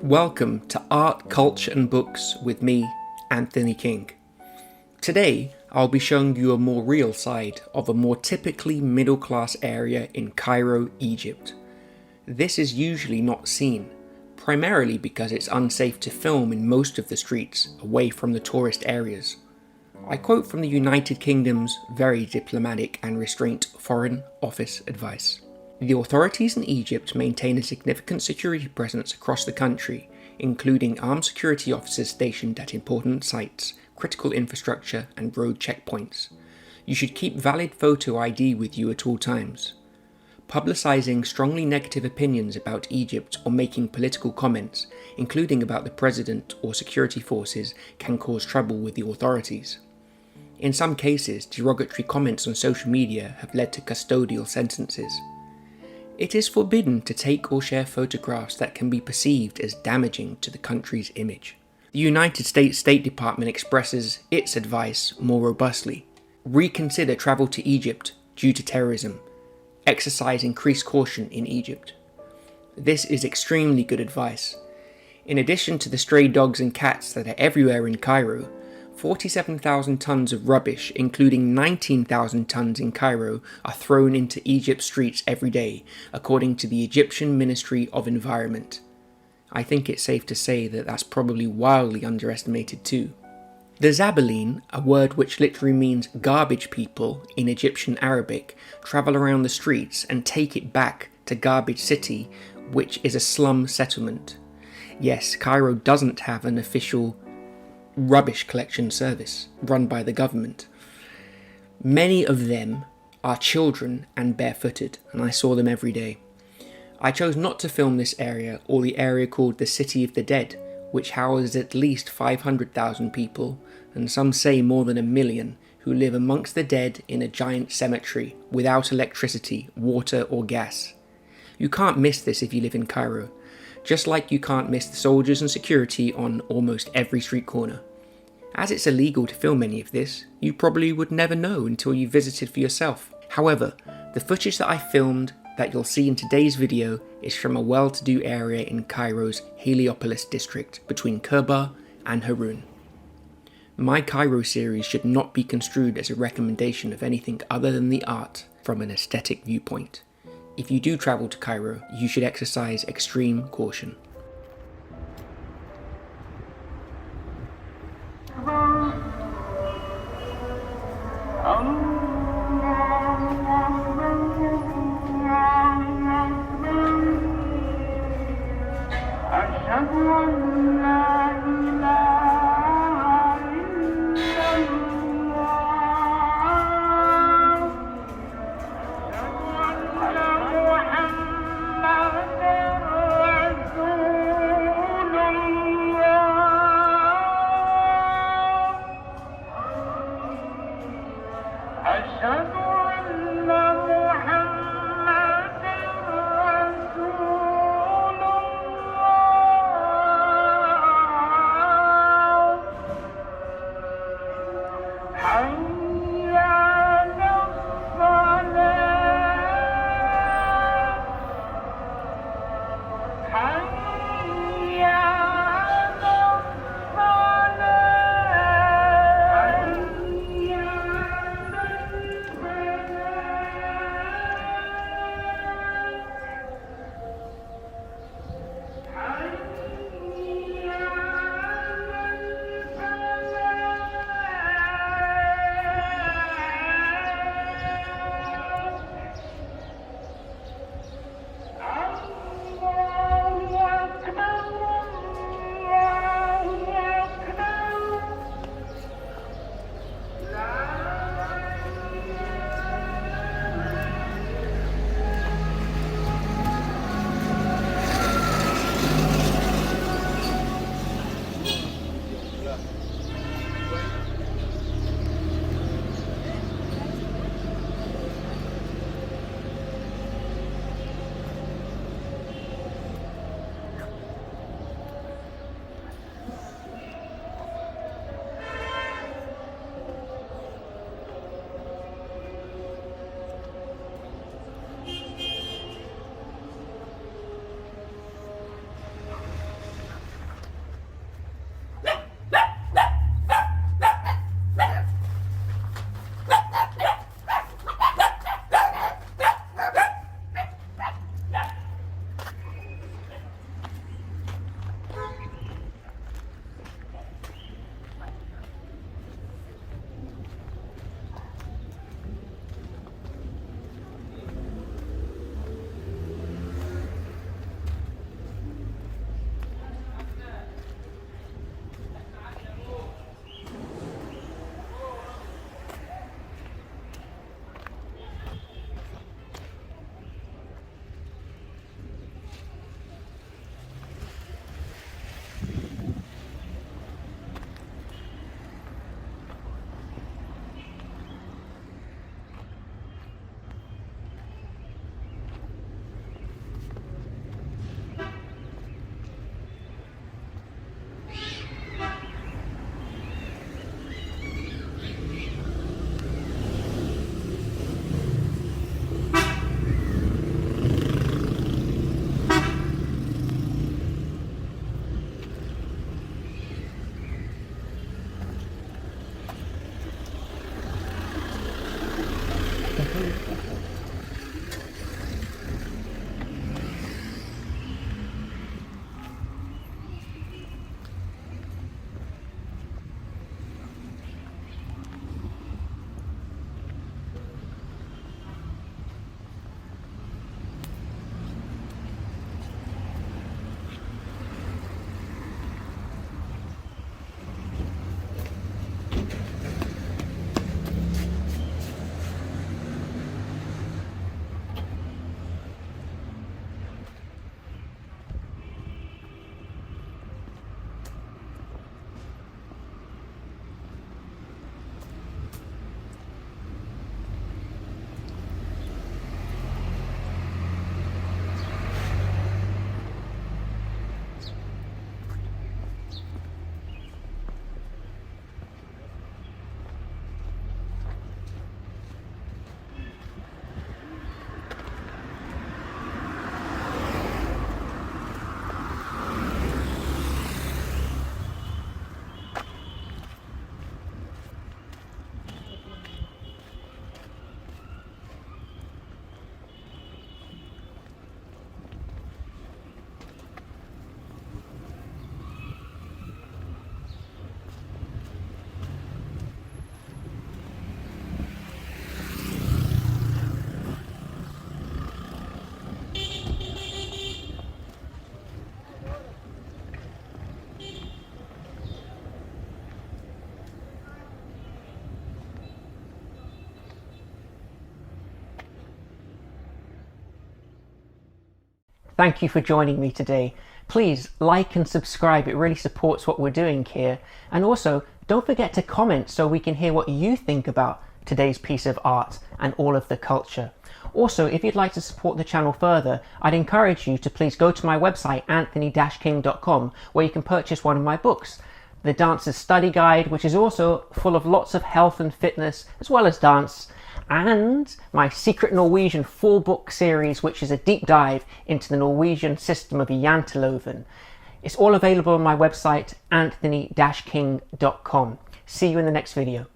Welcome to Art, Culture and Books with me, Anthony King. Today, I'll be showing you a more real side of a more typically middle-class area in Cairo, Egypt. This is usually not seen, primarily because it's unsafe to film in most of the streets away from the tourist areas. I quote from the United Kingdom's very diplomatic and restrained Foreign Office advice. The authorities in Egypt maintain a significant security presence across the country, including armed security officers stationed at important sites, critical infrastructure and road checkpoints. You should keep valid photo ID with you at all times. Publicising strongly negative opinions about Egypt or making political comments, including about the president or security forces, can cause trouble with the authorities. In some cases, derogatory comments on social media have led to custodial sentences. It is forbidden to take or share photographs that can be perceived as damaging to the country's image. The United States State Department expresses its advice more robustly. Reconsider travel to Egypt due to terrorism. Exercise increased caution in Egypt. This is extremely good advice. In addition to the stray dogs and cats that are everywhere in Cairo, 47,000 tons of rubbish, including 19,000 tons in Cairo, are thrown into Egypt's streets every day, according to the Egyptian Ministry of Environment. I think it's safe to say that that's probably wildly underestimated too. The Zabaleen, a word which literally means garbage people in Egyptian Arabic, travel around the streets and take it back to Garbage City, which is a slum settlement. Yes, Cairo doesn't have an official rubbish collection service run by the government. Many of them are children and barefooted, and I saw them every day. I chose not to film this area or the area called the City of the Dead, which houses at least 500,000 people, and some say more than 1 million, who live amongst the dead in a giant cemetery without electricity, water or gas. You can't miss this if you live in Cairo, just like you can't miss the soldiers and security on almost every street corner. As it's illegal to film any of this, you probably would never know until you visited for yourself. However, the footage that I filmed that you'll see in today's video is from a well-to-do area in Cairo's Heliopolis district between Kerba and Haroun. My Cairo series should not be construed as a recommendation of anything other than the art from an aesthetic viewpoint. If you do travel to Cairo, you should exercise extreme caution. Thank you for joining me today. Please like and subscribe, it really supports what we're doing here. And also, don't forget to comment so we can hear what you think about today's piece of art and all of the culture. Also, if you'd like to support the channel further, I'd encourage you to please go to my website, anthony-king.com, where you can purchase one of my books, The Dancer's Study Guide, which is also full of lots of health and fitness, as well as dance, and my Secret Norwegian 4-book series, which is a deep dive into the Norwegian system of Janteloven. It's all available on my website, anthony-king.com. See you in the next video.